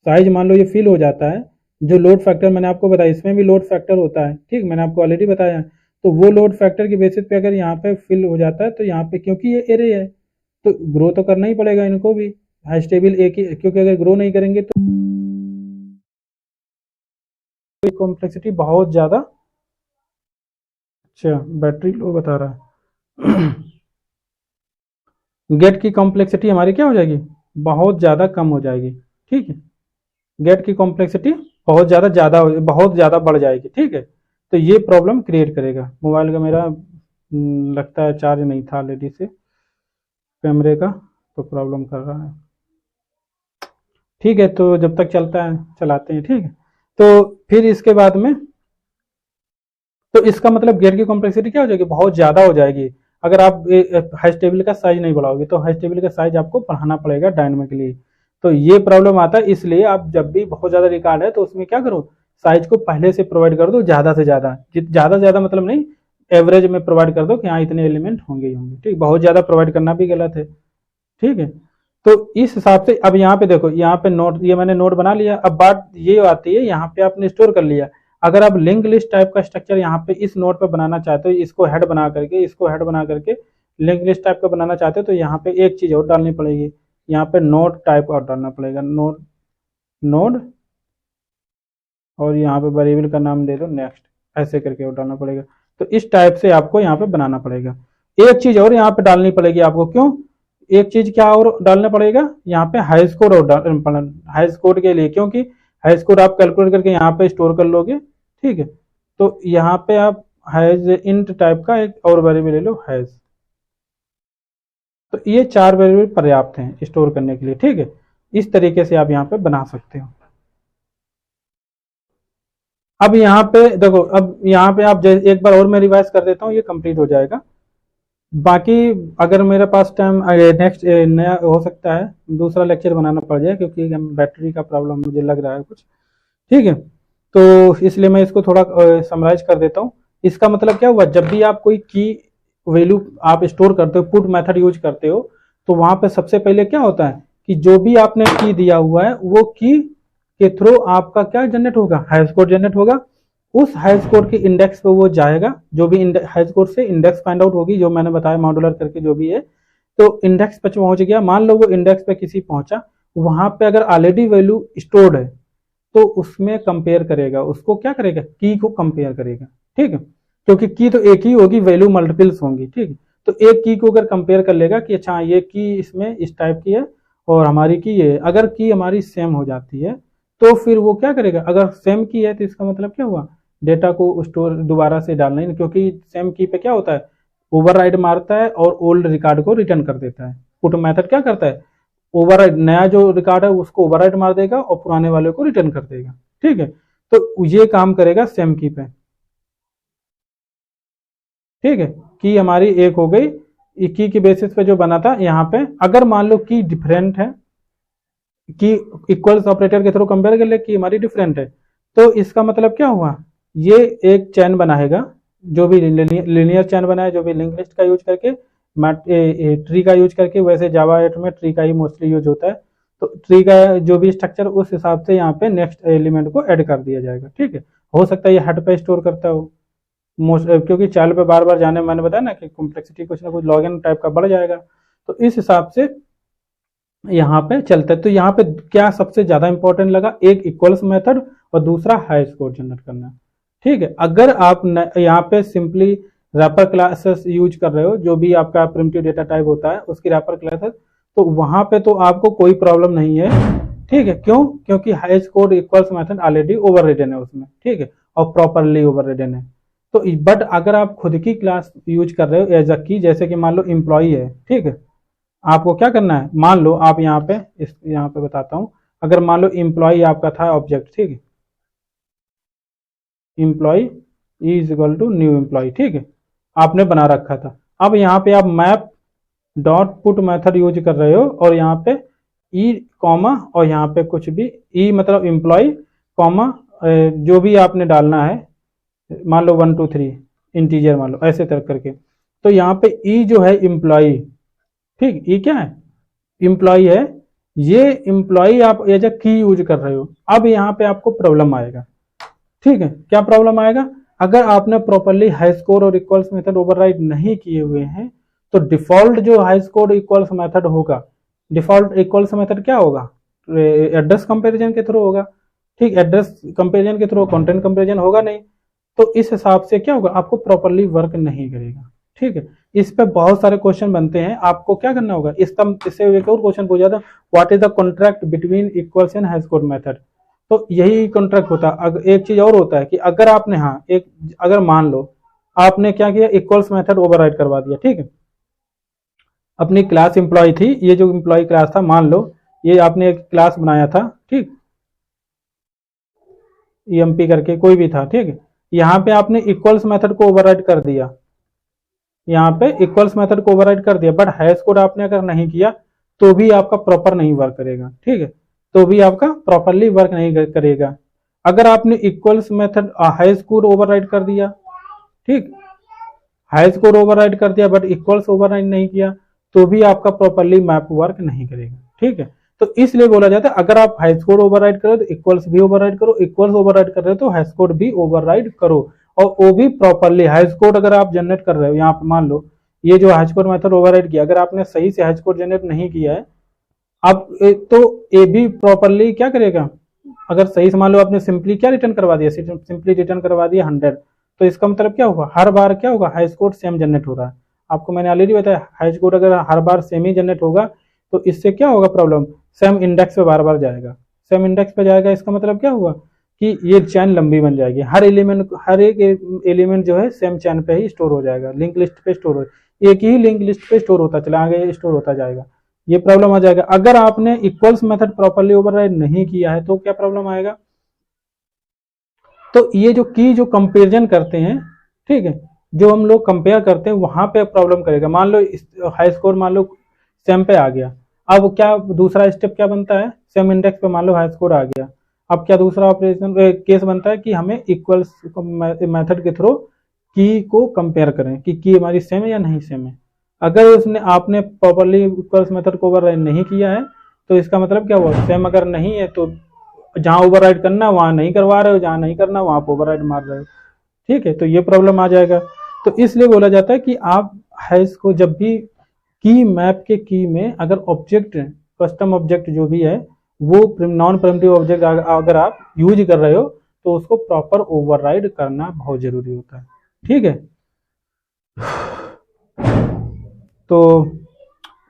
साइज मान लो ये फिल हो जाता है, जो लोड फैक्टर मैंने आपको बताया इसमें भी लोड फैक्टर होता है, ठीक, मैंने आपको ऑलरेडी बताया, तो वो लोड फैक्टर के बेसिस पे अगर यहाँ पे फिल हो जाता है तो यहाँ पे क्योंकि ये एरे है तो ग्रो तो करना ही पड़ेगा इनको भी, हैश टेबल एक ही, क्योंकि अगर ग्रो नहीं करेंगे तो कॉम्प्लेक्सिटी बहुत ज्यादा, अच्छा बैटरी लो बता रहा है गेट की कॉम्प्लेक्सिटी हमारी क्या हो जाएगी, बहुत ज्यादा कम हो जाएगी, ठीक है, गेट की कॉम्प्लेक्सिटी बहुत ज्यादा बढ़ जाएगी, ठीक है। तो ये प्रॉब्लम क्रिएट करेगा। मोबाइल का मेरा लगता है चार्ज नहीं था ऑलरेडी से, कैमरे का, तो प्रॉब्लम कर रहा है, ठीक है। तो जब तक चलता है चलाते हैं, ठीक है। तो फिर इसके बाद में, तो इसका मतलब गेट की कॉम्प्लेक्सिटी क्या हो जाएगी, बहुत ज्यादा हो जाएगी। अगर आप हैश टेबल का साइज नहीं बढ़ाओगे तो हैश टेबल का साइज आपको बढ़ाना पड़ेगा डायनामिकली, तो ये प्रॉब्लम आता है। इसलिए आप जब भी बहुत ज्यादा रिकॉर्ड है तो उसमें क्या करो, साइज को पहले से प्रोवाइड कर दो, ज्यादा से ज्यादा, ज्यादा ज्यादा मतलब नहीं, एवरेज में प्रोवाइड कर दो कि हाँ इतने एलिमेंट होंगे ही होंगे, ठीक। बहुत ज्यादा प्रोवाइड करना भी गलत है, ठीक है। तो इस हिसाब से अब यहाँ पे देखो, यहाँ पे नोट, ये मैंने नोट बना लिया। अब बात ये आती है, यहाँ पे आपने स्टोर कर लिया, अगर आप लिंक लिस्ट टाइप का स्ट्रक्चर यहाँ पे इस नोट पे बनाना चाहते हो, इसको हेड बना करके, इसको हेड बना करके लिंक लिस्ट टाइप का बनाना चाहते हो, तो यहाँ पे एक चीज और डालनी पड़ेगी, यहाँ पे नोड टाइप और डालना पड़ेगा, नोड नोड, और यहाँ पे वेरिएबल का नाम दे दो नेक्स्ट, ऐसे करके और डालना पड़ेगा। तो इस टाइप से आपको यहाँ पे बनाना पड़ेगा। एक चीज और यहाँ पे डालनी पड़ेगी आपको, क्यों, एक चीज क्या और डालना पड़ेगा, यहाँ पे हाई स्कोर और हाई स्कोर के लिए, क्योंकि हाई स्कोर आप कैलकुलेट करके यहाँ पे स्टोर कर लोगे, ठीक है। तो यहाँ पे आप हैज इंट टाइप का एक और वेरिएबल ले लो हैज, तो ये 4 वेरिएबल पर्याप्त हैं स्टोर करने के लिए, ठीक है। इस तरीके से आप यहाँ पे बना सकते हो। अब यहाँ पे देखो, अब यहाँ पे आप एक बार और मैं रिवाइज कर देता हूँ, ये कंप्लीट हो जाएगा। बाकी अगर मेरे पास टाइम नेक्स्ट नया हो सकता है दूसरा लेक्चर बनाना पड़ जाए, क्योंकि बैटरी का प्रॉब्लम मुझे लग रहा है कुछ, ठीक है। तो इसलिए मैं इसको थोड़ा समराइज कर देता हूँ। इसका मतलब क्या हुआ, जब भी आप कोई की वैल्यू आप स्टोर करते हो, पुट मेथड यूज करते हो, तो वहां पे सबसे पहले क्या होता है कि जो भी आपने की दिया हुआ है वो की के थ्रू आपका क्या जनरेट होगा, हाई स्कोर जनरेट होगा। उस हाई स्कोर के इंडेक्स पे वो जाएगा, जो भी हाई स्कोर से इंडेक्स फाइंड आउट होगी, जो मैंने बताया मॉड्यूलर करके जो भी है। तो इंडेक्स पे पहुंच गया, मान लो वो इंडेक्स पे किसी पहुंचा, वहां पे अगर ऑलरेडी वैल्यू स्टोर्ड है तो उसमें कंपेयर करेगा, उसको क्या करेगा, की को कंपेयर करेगा, ठीक है, क्योंकि की तो एक ही होगी, वैल्यू मल्टीपल्स होंगी, ठीक है। तो एक की को अगर कंपेयर कर लेगा कि अच्छा ये की इसमें इस टाइप की है और हमारी की ये, अगर की हमारी सेम हो जाती है तो फिर वो क्या करेगा, अगर सेम की है तो इसका मतलब क्या हुआ, डेटा को स्टोर दोबारा से डालना ही, क्योंकि सेम की पे क्या होता है, ओवरराइड मारता है और ओल्ड रिकॉर्ड को रिटर्न कर देता है। पुट मेथड क्या करता है, ओवरराइड, नया जो रिकॉर्ड है उसको ओवरराइड मार देगा और पुराने वाले को रिटर्न कर देगा, ठीक है। तो ये काम करेगा सेम की पे, ठीक है। की हमारी एक हो गई, की के बेसिस पे जो बना था, यहाँ पे अगर मान लो की डिफरेंट है, की इक्वल्स ऑपरेटर के थ्रू कंपेयर कर ले, की हमारी डिफरेंट है, तो इसका मतलब क्या हुआ, ये एक चैन बनाएगा, जो भी लिनियर चैन बनाए, जो भी लिंक लिस्ट का यूज करके, ट्री का यूज करके, वैसे जावा 8 में ट्री का ही मोस्टली यूज होता है। तो ट्री का जो भी स्ट्रक्चर, उस हिसाब से यहाँ पे नेक्स्ट एलिमेंट को ऐड कर दिया जाएगा, ठीक है। हो सकता है ये हेड पे स्टोर करता हो मोस्ट, क्योंकि चाइल्ड पे बार बार जाने, मैंने बताया ना कि कॉम्प्लेक्सिटी कुछ ना कुछ लॉगिन टाइप का बढ़ जाएगा, तो इस हिसाब से यहाँ पे चलता है। तो यहाँ पे क्या सबसे ज्यादा इंपॉर्टेंट लगा, एक इक्वल्स मेथड और दूसरा हाई स्कोर जनरेट करना, ठीक है। अगर आप यहाँ पे सिंपली रैपर क्लासेस यूज कर रहे हो, जो भी आपका प्रिमिटिव डेटा टाइप होता है उसकी रैपर क्लासेस, तो वहां पे तो आपको कोई प्रॉब्लम नहीं है, ठीक है। क्यों, क्योंकि high score equals method already overridden है उसमें, ठीक है, और प्रॉपरली ओवररिडन है। तो बट अगर आप खुद की क्लास यूज कर रहे हो एज अ की, जैसे कि मान लो एम्प्लॉई है, ठीक है, आपको क्या करना है, मान लो आप यहाँ पे, इस यहाँ पे बताता हूँ, अगर मान लो एम्प्लॉय आपका था ऑब्जेक्ट, ठीक है, employ is equal to new employ, ठीक है, आपने बना रखा था। अब यहाँ पे आप map dot put method use कर रहे हो, और यहाँ पे ई कॉमा, और यहाँ पे कुछ भी ई मतलब एम्प्लॉय कॉमा, जो भी आपने डालना है, मान लो 1 2 3 इंटीजर मान लो, ऐसे तरह करके। तो यहाँ पे ई जो है एम्प्लॉय, ठीक, ये क्या है, एम्प्लॉय है, ये एम्प्लॉय आप एज अ की यूज कर रहे हो। अब यहाँ पे आपको प्रॉब्लम आएगा, ठीक है, क्या प्रॉब्लम आएगा, अगर आपने प्रॉपरली हाई स्कोर और इक्वल्स मेथड ओवरराइड नहीं किए हुए हैं, तो डिफॉल्ट जो हाई स्कोर इक्वल्स मेथड होगा, डिफॉल्ट इक्वल्स मेथड क्या होगा, एड्रेस कंपैरिजन के थ्रू होगा, ठीक, एड्रेस कंपैरिजन के थ्रू कंटेंट कंपैरिजन होगा नहीं। तो इस हिसाब से क्या होगा, आपको प्रॉपरली वर्क नहीं करेगा, ठीक है। इस पे बहुत सारे क्वेश्चन बनते हैं, आपको क्या करना होगा, इससे एक और क्वेश्चन पूछा था, what is the contract between equals and high score method. तो यही कॉन्ट्रैक्ट होता है। एक चीज और होता है कि अगर आपने, हाँ एक, अगर मान लो आपने क्या किया, इक्वल्स मेथड ओवरराइड करवा दिया, ठीक है, अपनी क्लास एम्प्लॉय थी, ये जो एम्प्लॉय क्लास था, मान लो ये आपने एक क्लास बनाया था, ठीक, ईएमपी करके कोई भी था, ठीक है, यहाँ पे आपने इक्वल्स मेथड को ओवरराइड कर दिया, यहाँ पे इक्वल्स मेथड को ओवरराइड कर दिया, बट हैश कोड आपने अगर नहीं किया तो भी आपका प्रॉपर नहीं वर्क करेगा, ठीक है, तो भी आपका प्रॉपरली वर्क नहीं करेगा। अगर आपने equals method high score override कर दिया, ठीक, हाई स्कोर ओवरराइड कर दिया बट इक्वल्स ओवरराइड नहीं किया, तो भी आपका प्रॉपरली मैप वर्क नहीं करेगा, ठीक है। तो इसलिए बोला जाता है, अगर आप हाई स्कोर ओवरराइड करो तो इक्वल्स भी ओवरराइड करो, इक्वल्स ओवरराइड कर रहे हो तो हाई स्कोर भी ओवरराइड करो, और वो भी प्रॉपरली। हाई स्कोर अगर आप जनरेट कर रहे हो, यहाँ पे मान लो ये जो हाई स्कोर मेथड ओवरराइड किया, अगर आपने सही से हाई स्कोर जनरेट नहीं किया है, अब तो ए भी प्रॉपरली क्या करेगा, अगर सही से मान लो आपने सिंपली क्या रिटर्न करवा दिया, सिंपली रिटर्न करवा दिया 100, तो इसका मतलब क्या होगा, हर बार क्या होगा, हाई स्कोर सेम जनरेट हो रहा है। आपको मैंने ऑलरेडी बताया, हाई स्कोर अगर हर बार सेम ही जनरेट होगा तो इससे क्या होगा प्रॉब्लम, सेम इंडेक्स पे बार बार जाएगा, सेम इंडेक्स पे जाएगा, इसका मतलब क्या हुआ कि ये चैन लंबी बन जाएगी, हर एलिमेंट, हर एक एलिमेंट जो है सेम चैन पे ही स्टोर हो जाएगा, लिंक लिस्ट पे स्टोर हो, एक ही लिंक लिस्ट पे स्टोर होता चला आगे स्टोर होता जाएगा, ये प्रॉब्लम आ जाएगा। अगर आपने इक्वल्स मेथड प्रॉपरली ओवरराइड नहीं किया है तो क्या प्रॉब्लम आएगा, तो ये जो की जो कंपेरिजन करते हैं, ठीक है, जो हम लोग कंपेयर करते हैं वहां पे प्रॉब्लम करेगा। मान लो हाई स्कोर मान लो सेम पे आ गया, अब क्या दूसरा स्टेप क्या बनता है, सेम इंडेक्स पे मान लो हाई स्कोर आ गया, अब क्या दूसरा ऑपरेशन केस बनता है कि हमें इक्वल्स मेथड के थ्रू की को कंपेयर करें कि की हमारी सेम है या नहीं सेम है। अगर उसने आपने प्रॉपरली इक्वल्स मेथड को ओवरराइड नहीं किया है तो इसका मतलब क्या हुआ, सेम अगर नहीं है तो जहां ओवरराइड करना वहां नहीं करवा रहे हो, जहां नहीं करना वहां पर ओवरराइड मार रहे हो। ठीक है, तो ये प्रॉब्लम आ जाएगा। तो इसलिए बोला जाता है कि आप हैश को जब भी की मैप के की में अगर ऑब्जेक्ट कस्टम ऑब्जेक्ट जो भी है वो नॉन प्रिमिटिव ऑब्जेक्ट अगर आप यूज कर रहे हो तो उसको प्रॉपर ओवरराइड करना बहुत जरूरी होता है। ठीक है, तो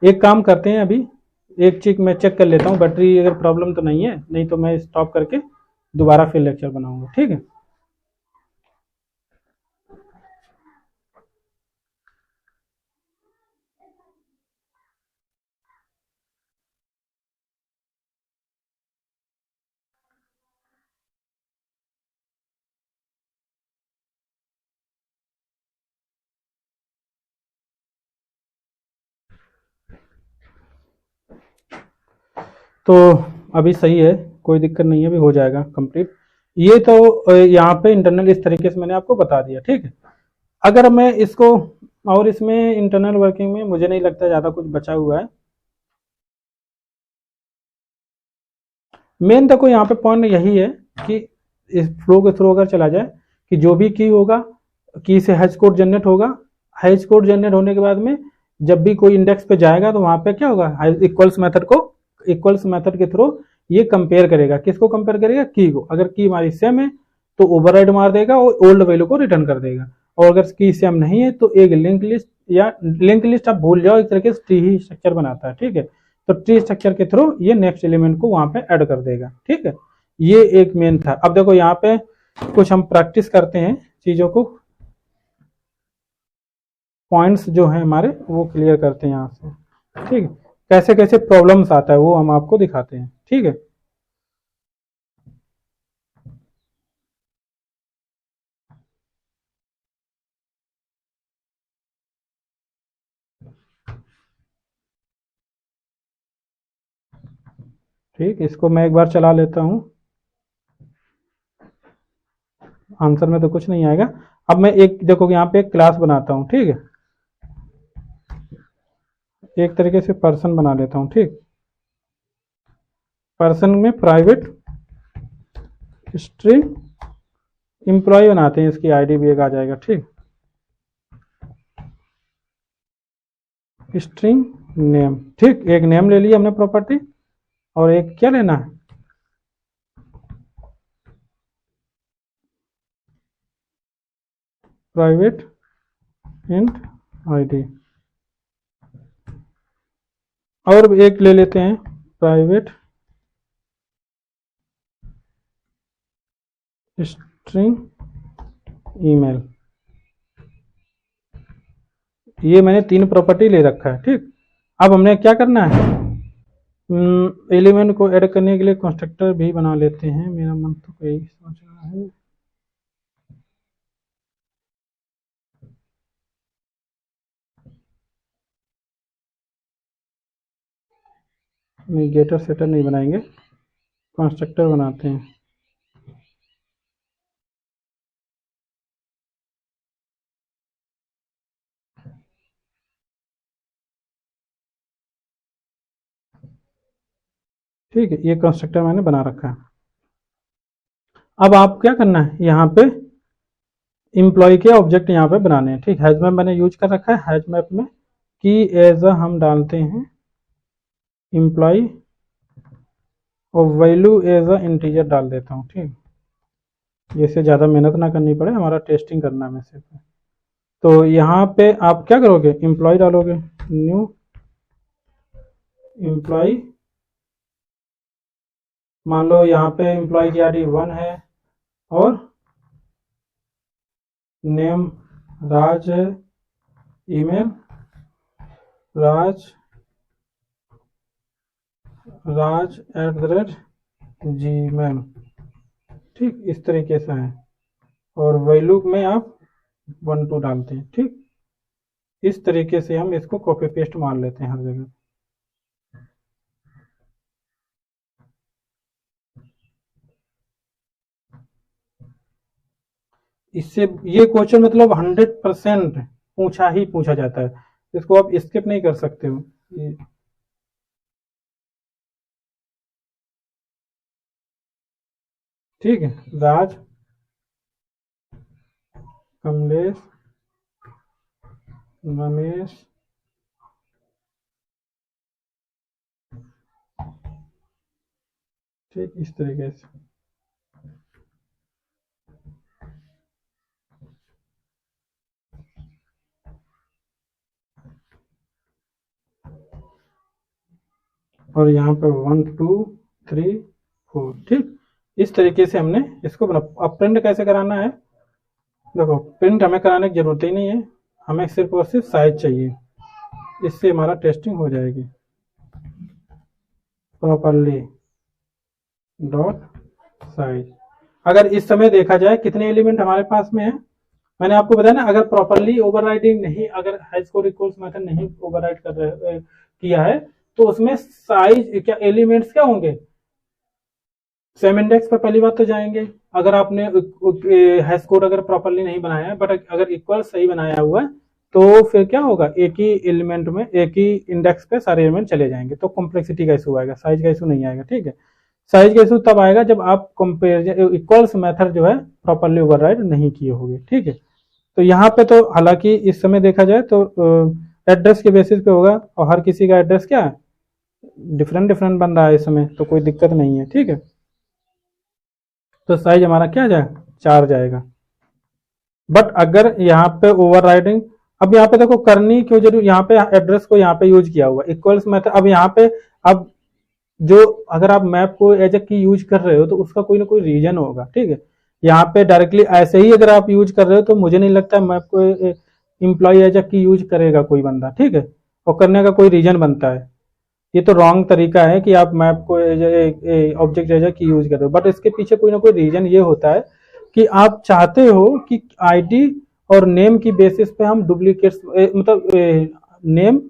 एक काम करते हैं, अभी एक चीज मैं चेक कर लेता हूँ बैटरी अगर प्रॉब्लम तो नहीं है, नहीं तो मैं स्टॉप करके दोबारा फिर लेक्चर बनाऊंगा। ठीक है, तो अभी सही है, कोई दिक्कत नहीं है, अभी हो जाएगा कंप्लीट। ये तो यहाँ पे इंटरनल इस तरीके से मैंने आपको बता दिया। ठीक है, अगर मैं इसको और इसमें इंटरनल वर्किंग में मुझे नहीं लगता ज़्यादा कुछ बचा हुआ है। मेन देखो यहाँ पे पॉइंट यही है कि इस फ्लो के थ्रू अगर चला जाए कि जो भी की होगा की से हैश कोड जनरेट होगा, हैश कोड जनरेट होने के बाद में जब भी कोई इंडेक्स पे जाएगा तो वहां पे क्या होगा, इक्वल्स मेथड को इक्वल्स मेथड के थ्रू ये कंपेयर करेगा, किसको कंपेयर करेगा, की को। अगर की हमारी सेम है तो ओवरराइड मार देगा और ओल्ड वैल्यू को रिटर्न कर देगा, और अगर की सेम नहीं है तो एक लिंक लिस्ट, या लिंक लिस्ट आप भूल जाओ, एक तरीके से ट्री ही स्ट्रक्चर बनाता है। ठीक है, तो ट्री स्ट्रक्चर के थ्रू ये नेक्स्ट एलिमेंट को वहां पे ऐड कर देगा। ठीक है, ये एक मेन था। अब देखो यहाँ पे कुछ हम प्रैक्टिस करते हैं चीजों को, पॉइंट्स जो है हमारे वो क्लियर करते हैं यहाँ से। ठीक है, कैसे कैसे प्रॉब्लम्स आता है वो हम आपको दिखाते हैं। ठीक है, ठीक, इसको मैं एक बार चला लेता हूँ, आंसर में तो कुछ नहीं आएगा। अब मैं एक देखो यहाँ पे एक क्लास बनाता हूँ। ठीक है, एक तरीके से पर्सन बना लेता हूँ। ठीक, पर्सन में प्राइवेट स्ट्रिंग एम्प्लॉय बनाते हैं, इसकी आईडी भी एक आ जाएगा। ठीक, स्ट्रिंग नेम। ठीक, एक नेम ले लिया हमने प्रॉपर्टी, और एक क्या लेना है, प्राइवेट इंट आईडी, और एक ले लेते हैं प्राइवेट स्ट्रिंग ईमेल। ये मैंने 3 प्रॉपर्टी ले रखा है। ठीक, अब हमने क्या करना है, एलिमेंट को ऐड करने के लिए कंस्ट्रक्टर भी बना लेते हैं, मेरा मन तो यही सोच रहा है। नहीं, गेटर सेटर नहीं बनाएंगे, कंस्ट्रक्टर बनाते हैं। ठीक है, ये कंस्ट्रक्टर मैंने बना रखा है। अब आप क्या करना है, यहाँ पे इम्प्लॉय के ऑब्जेक्ट यहाँ पे बनाने हैं। ठीक, हैज मैप मैंने यूज कर रखा है, हैज मैप में की एज अ हम डालते हैं इम्प्लॉय, और वैल्यू एज अ इंटीजर डाल देता हूँ। ठीक, जिससे ज़्यादा मेहनत ना करनी पड़े, हमारा टेस्टिंग करना है सिर्फ। तो यहाँ पे आप क्या करोगे, इम्प्लॉय डालोगे, न्यू इम्प्लॉय, मान लो यहाँ पे इम्प्लॉय की आईडी 1 है और नेम राज है, ईमेल राज @gmail। ठीक, इस तरीके से है, और वैल्यू में आप 1 2 डालते हैं। ठीक, इस तरीके से हम इसको कॉपी पेस्ट मार लेते हैं हर जगह। इससे ये क्वेश्चन मतलब 100% पूछा ही पूछा जाता है, इसको आप स्किप नहीं कर सकते हो। ठीक है, राज, कमलेश, रमेश, ठीक इस तरीके से। और यहाँ पे 1 2 3 4, ठीक इस तरीके से हमने इसको बना। अब प्रिंट कैसे कराना है, देखो प्रिंट हमें कराने की जरूरत ही नहीं है, हमें सिर्फ और सिर्फ साइज चाहिए, इससे हमारा टेस्टिंग हो जाएगी। प्रॉपरली डॉट साइज, अगर इस समय देखा जाए कितने एलिमेंट हमारे पास में है, मैंने आपको बताया ना, अगर प्रॉपरली ओवरराइडिंग नहीं, अगर हाइस्कोर इक्वल्स मेथड नहीं ओवरराइड कर रहे किया है, तो उसमें साइज क्या एलिमेंट्स क्या होंगे, सेम इंडेक्स पे पहली बात तो जाएंगे। अगर आपने हैश कोड अगर प्रॉपरली नहीं बनाया है, बट अगर इक्वल सही बनाया हुआ है, तो फिर क्या होगा, एक ही एलिमेंट में एक ही इंडेक्स पे सारे एलिमेंट चले जाएंगे, तो कॉम्प्लेक्सिटी का इशू आएगा, साइज का इशू नहीं आएगा। ठीक है, साइज का इशू तब आएगा जब आप कंपेयर इक्वल्स मेथड जो है प्रॉपरली ओवरराइड नहीं किए होंगे। ठीक है, तो यहाँ पे तो हालांकि इस समय देखा जाए तो एड्रेस के बेसिस पे होगा, और हर किसी का एड्रेस क्या है, डिफरेंट डिफरेंट बन रहा है इस समय, तो कोई दिक्कत नहीं है। ठीक है, तो साइज हमारा क्या जाएगा, 4 जाएगा। बट अगर यहाँ पे ओवरराइडिंग, अब यहाँ पे देखो करनी क्यों जरूर, यहाँ पे एड्रेस को यहाँ पे यूज किया हुआ इक्वल्स मेथड। अब यहाँ पे अब जो अगर आप मैप को एज ए की यूज कर रहे हो, तो उसका कोई ना कोई रीजन होगा। ठीक है, यहाँ पे डायरेक्टली ऐसे ही अगर आप यूज कर रहे हो, तो मुझे नहीं लगता मैप को इम्प्लॉय एज ए की यूज करेगा कोई बंदा। ठीक है, और करने का कोई रीजन बनता है, ये तो रॉन्ग तरीका है कि आप मैप को ऑब्जेक्ट एज की यूज कर रहे हो। बट इसके पीछे कोई ना कोई रीजन ये होता है कि आप चाहते हो कि आईडी और नेम की बेसिस पे हम डुप्लीकेट्स, मतलब नेम,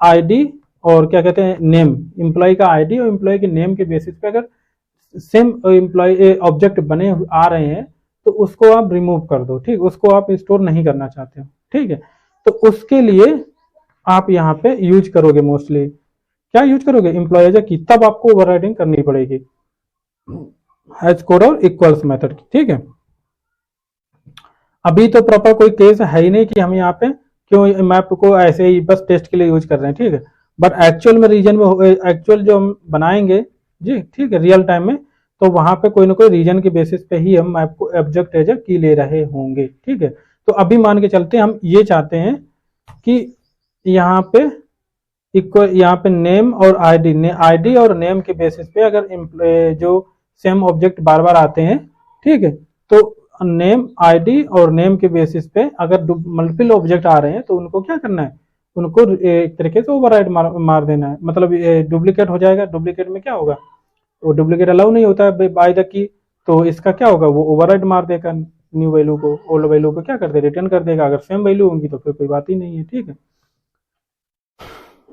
आईडी और क्या कहते हैं नेम, एम्प्लॉय का आईडी और एम्प्लॉय के नेम के बेसिस पे अगर सेम एम्प्लॉय ऑब्जेक्ट बने आ रहे हैं, तो उसको आप रिमूव कर दो। ठीक, उसको आप स्टोर नहीं करना चाहते हो। ठीक है, तो उसके लिए आप यहाँ पे यूज करोगे मोस्टली क्या यूज करोगे, एम्प्लॉय की, तब आपको ओवरराइडिंग करनी पड़ेगी हैश कोड और इक्वल्स मेथड की। ठीक है, अभी तो प्रॉपर कोई केस है ही नहीं कि हम यहाँ पे क्यों मैप को ऐसे ही बस टेस्ट के लिए यूज कर रहे हैं। ठीक है, बट एक्चुअल में रीजन में एक्चुअल जो हम बनाएंगे जी, ठीक है, रियल टाइम में, तो वहां पे कोई ना कोई रीजन के बेसिस पे ही हम मैप को ऑब्जेक्ट एज की ले रहे होंगे। ठीक है, तो अभी मान के चलते हम ये चाहते हैं कि यहाँ पे इक्वल, यहाँ पे नेम और आईडी, आईडी और नेम के बेसिस पे अगर जो सेम ऑब्जेक्ट बार बार आते हैं, ठीक है, तो नेम, आईडी और नेम के बेसिस पे अगर मल्टीपल ऑब्जेक्ट आ रहे हैं, तो उनको क्या करना है, उनको एक तरीके से ओवरराइड मार देना है, मतलब डुप्लीकेट हो जाएगा। डुप्लीकेट में क्या होगा, वो डुप्लीकेट अलाउ नहीं होता है बाय द की, तो इसका क्या होगा, वो ओवरराइड मार देगा न्यू वैल्यू को, ओल्ड वैल्यू को क्या कर दे, रिटर्न कर देगा। अगर सेम वैल्यू होंगी तो फिर कोई बात ही नहीं है। ठीक है,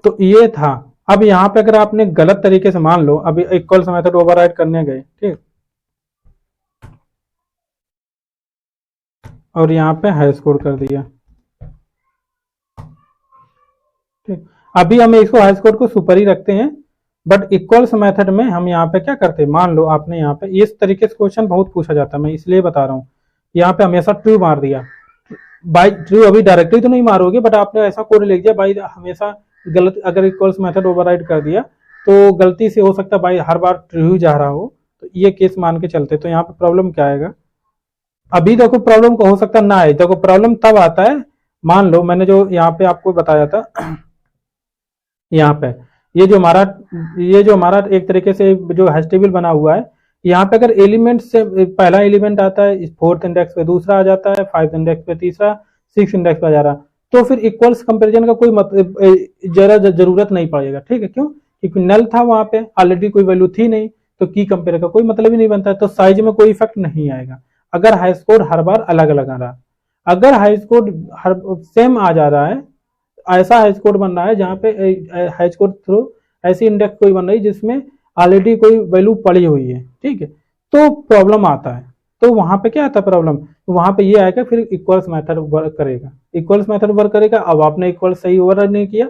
तो ये था। अब यहाँ पे अगर आपने गलत तरीके से मान लो, अभी इक्वल्स मेथड ओवरराइड करने गए, ठीक, और यहाँ पे हैश कोड कर दिया, ठीक, अभी हम इसको हैश कोड को सुपर ही रखते हैं, बट इक्वल्स मेथड में हम यहाँ पे क्या करते हैं, मान लो आपने यहाँ पे इस तरीके से क्वेश्चन बहुत पूछा जाता है, मैं इसलिए बता रहा हूँ, यहाँ पे हमेशा ट्रू मार दिया, बाई ट्रू अभी डायरेक्टली तो नहीं मारोगे, बट आपने ऐसा कोड लिख दिया बाई हमेशा गलत, अगर इक्वल्स मेथड ओवरराइड कर दिया, तो गलती से हो सकता है भाई हर बार ट्रू जा रहा हो, तो ये केस मान के चलते, तो यहाँ पे प्रॉब्लम क्या आएगा, अभी देखो प्रॉब्लम को हो सकता ना आए, देखो प्रॉब्लम तब आता है, मान लो मैंने जो यहाँ पे आपको बताया था, यहाँ पे ये जो हमारा एक तरीके से जो हैश टेबल बना हुआ है, यहाँ पे अगर एलिमेंट से पहला एलिमेंट आता है फोर्थ इंडेक्स पे, दूसरा आ जाता है 5th इंडेक्स पे, तीसरा 6th इंडेक्स पे आ जा रहा, तो फिर इक्वल्स कंपैरिजन का कोई जरा जरूरत नहीं पड़ेगा। ठीक है, क्यों, क्योंकि नल था वहां पे, ऑलरेडी कोई वैल्यू थी नहीं, तो की कंपेयर का कोई मतलब ही नहीं बनता है, तो साइज में कोई इफेक्ट नहीं आएगा अगर हाई स्कोर हर बार अलग अलग आ रहा। अगर हाई स्कोर हर सेम आ जा रहा है, ऐसा हैश कोड बन रहा है जहाँ पे हैश कोड थ्रू ऐसी इंडेक्स कोई बन रही है जिसमें ऑलरेडी कोई वैल्यू पड़ी हुई है, ठीक है, तो प्रॉब्लम आता है। तो वहां पे क्या आता है प्रॉब्लम, वहां पे ये आएगा फिर इक्वल्स मेथड वर्क करेगा, इक्वल्स मेथड वर्क करेगा। अब आपने इक्वल सही ओवरराइड नहीं किया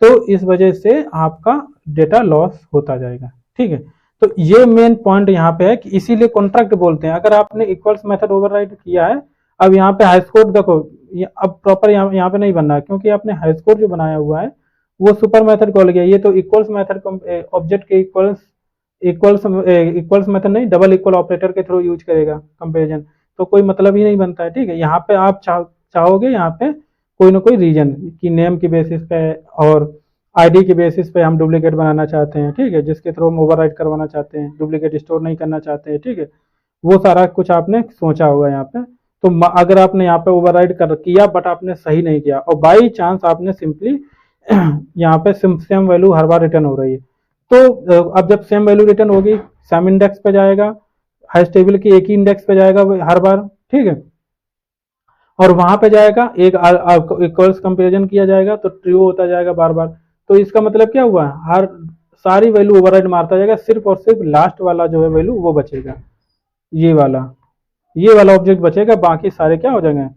तो इस वजह से आपका डेटा लॉस होता जाएगा, ठीक है। तो ये मेन पॉइंट यहाँ पे है कि इसीलिए कॉन्ट्रैक्ट बोलते हैं। अगर आपने इक्वल्स मेथड ओवरराइड किया है, अब यहाँ पे हाई स्कोर देखो, अब प्रॉपर यहाँ पे नहीं बनना है क्योंकि आपने हाई स्कोर जो बनाया हुआ है वो सुपर मेथड कॉल किया, ये तो इक्वल्स मेथड ऑब्जेक्ट के इक्वल्स इक्वल्स इक्वल्स मेथड नहीं, डबल इक्वल ऑपरेटर के थ्रू यूज करेगा कंपेरिजन, तो कोई मतलब ही नहीं बनता है, ठीक है। यहाँ पे आप चाहोगे यहाँ पे कोई ना कोई रीजन की नेम की बेसिस पे और आईडी के बेसिस पे हम डुप्लीकेट बनाना चाहते हैं, ठीक है, जिसके थ्रू हम ओवरराइट करवाना चाहते हैं, डुप्लीकेट स्टोर नहीं करना चाहते हैं, ठीक है। वो सारा कुछ आपने सोचा होगा यहाँ पे। तो अगर आपने यहाँ पे ओवरराइड कर किया बट आपने सही नहीं किया और बाई चांस आपने सिंपली यहाँ पे सेम वैल्यू हर बार रिटर्न हो रही है, तो अब जब सेम वैल्यू रिटर्न होगी सेम इंडेक्स पे जाएगा, हैश टेबल की एक ही इंडेक्स पे जाएगा हर बार, ठीक है, और वहां पे जाएगा एक इक्वल्स कंपेरिजन किया जाएगा तो ट्रू होता जाएगा बार बार। तो इसका मतलब क्या हुआ, हर सारी वैल्यू ओवरराइड मारता जाएगा, सिर्फ और सिर्फ लास्ट वाला जो है वैल्यू वो बचेगा, ये वाला ऑब्जेक्ट बचेगा, बाकी सारे क्या हो जाएंगे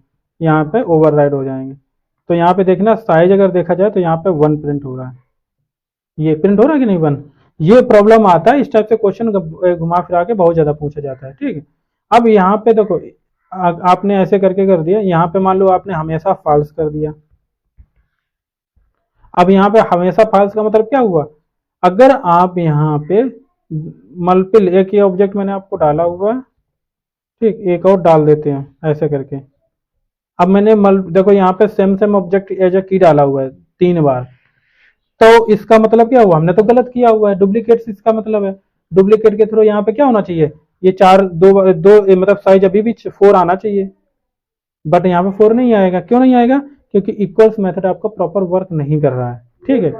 यहाँ पे ओवरराइड हो जाएंगे। तो यहाँ पे देखना साइज अगर देखा जाए तो यहाँ पे 1 प्रिंट हो रहा है, ये प्रिंट हो रहा है कि नहीं 1, ये प्रॉब्लम आता है। इस टाइप से क्वेश्चन घुमा फिरा के बहुत ज्यादा पूछा जाता है, ठीक है। अब यहाँ पे देखो आपने ऐसे करके कर दिया, यहाँ पे मान लो आपने हमेशा फॉल्स कर दिया। अब यहाँ पे हमेशा फॉल्स का मतलब क्या हुआ, अगर आप यहाँ पे मल्टीपल, एक ही ऑब्जेक्ट मैंने आपको डाला हुआ है, ठीक, एक और डाल देते हैं ऐसे करके। अब मैंने देखो यहाँ पे सेम ऑब्जेक्ट एज ए की डाला हुआ है 3 बार, तो इसका मतलब क्या हुआ, हमने तो गलत किया हुआ है, डुप्लीकेट इसका मतलब है। डुप्लीकेट के थ्रू यहाँ पे क्या होना चाहिए, ये 4 दो मतलब साइज अभी भी 4 आना चाहिए, बट यहाँ पे 4 नहीं आएगा। क्यों नहीं आएगा, क्योंकि इक्वल्स मेथड आपका प्रॉपर वर्क नहीं कर रहा है, ठीक है।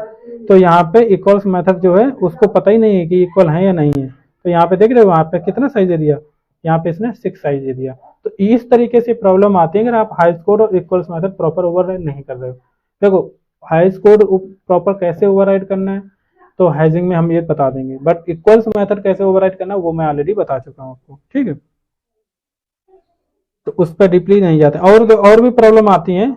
तो यहाँ पे इक्वल्स मेथड जो है उसको पता ही नहीं है कि इक्वल है या नहीं है। तो यहाँ पे देख रहे हो वहां पे कितना साइज दे दिया, यहाँ पे इसने 6 साइज दे दिया। तो इस तरीके से प्रॉब्लम आती है अगर आप हाई स्कोर और इक्वल्स मेथड प्रॉपर ओवरराइड नहीं कर रहे हो। देखो हाई स्कोर प्रॉपर कैसे ओवरराइड करना है तो हैजिंग में हम ये बता देंगे, बट इक्वल्स मेथड कैसे ओवरराइड करना है वो मैं ऑलरेडी बता चुका हूँ आपको, ठीक है। तो उस पर डीपली नहीं जाते। और भी प्रॉब्लम आती है,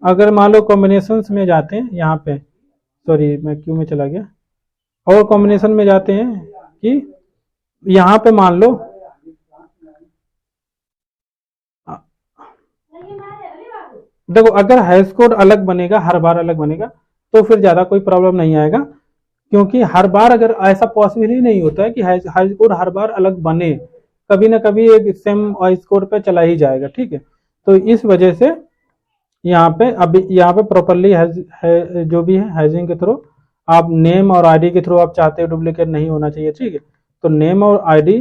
अगर मान लो कॉम्बिनेशंस में जाते हैं, यहाँ पे सॉरी मैं क्यू में चला गया, और कॉम्बिनेशन में जाते हैं कि यहाँ पे मान लो देखो अगर हैश कोड अलग बनेगा, हर बार अलग बनेगा, तो फिर ज्यादा कोई प्रॉब्लम नहीं आएगा, क्योंकि हर बार अगर ऐसा पॉसिबल ही नहीं होता है कि हैश कोड हर बार अलग बने, कभी ना कभी एक सेम हैश कोड पे चला ही जाएगा, ठीक है। तो इस वजह से यहाँ पे अभी यहाँ पे प्रॉपरली है जो भी है हैजिंग के थ्रू आप नेम और आईडी के थ्रू आप चाहते हो डुप्लीकेट नहीं होना चाहिए, ठीक है। तो नेम और आईडी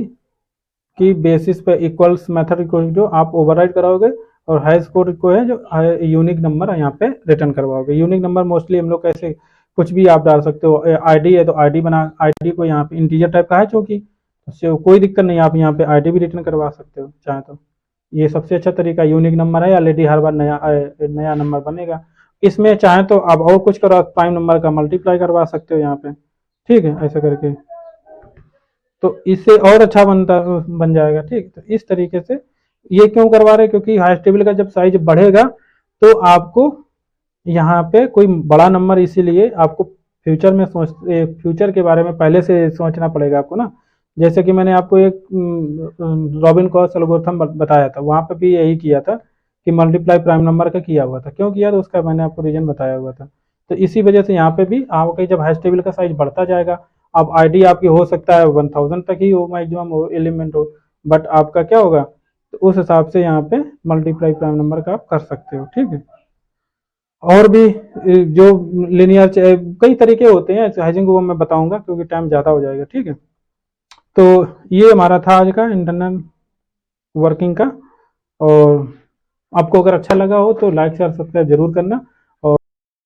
की बेसिस पे इक्वल्स मेथड को जो आप ओवरराइड कराओगे और हैश कोड को है जो यूनिक नंबर यहाँ पे रिटर्न करवाओगे। यूनिक नंबर मोस्टली हम लोग कैसे कुछ भी आप डाल सकते हो, आईडी है तो आईडी बना, आईडी को यहाँ पे इंटीजर टाइप का है चूंकि, उससे कोई दिक्कत नहीं, आप यहाँ पे आईडी भी रिटर्न करवा सकते हो चाहे तो। ये सबसे अच्छा तरीका, यूनिक नंबर है ऑलरेडी हर बार नया नंबर बनेगा। इसमें चाहे तो आप और कुछ करो, प्राइम नंबर का मल्टीप्लाई करवा सकते हो यहाँ पे, ठीक है, ऐसा करके तो इससे और अच्छा बन जाएगा, ठीक। तो इस तरीके से ये क्यों करवा रहे हैं, क्योंकि हैश टेबल का जब साइज बढ़ेगा तो आपको यहाँ पे कोई बड़ा नंबर, इसीलिए आपको फ्यूचर में फ्यूचर के बारे में पहले से सोचना पड़ेगा आपको ना। जैसे कि मैंने आपको एक रॉबिन कॉस एल्गोरिथम बताया था, वहां पे भी यही किया था कि मल्टीप्लाई प्राइम नंबर का किया हुआ था। क्यों किया था उसका मैंने आपको रीजन बताया हुआ था। तो इसी वजह से यहाँ पे भी आपका जब हैश टेबल का साइज बढ़ता जाएगा, अब आईडी आपकी हो सकता है 1000 तक ही हो, मैक्सिमम एलिमेंट हो, बट आपका क्या होगा, तो उस हिसाब से यहाँ पे मल्टीप्लाई प्राइम नंबर का आप कर सकते हो, ठीक है। और भी जो लिनियर कई तरीके होते हैं हैजिंग को, वो मैं बताऊंगा क्योंकि टाइम ज़्यादा हो जाएगा, ठीक है। तो ये हमारा था आज का इंटरनल वर्किंग का, और आपको अगर अच्छा लगा हो तो लाइक शेयर सब्सक्राइब जरूर करना।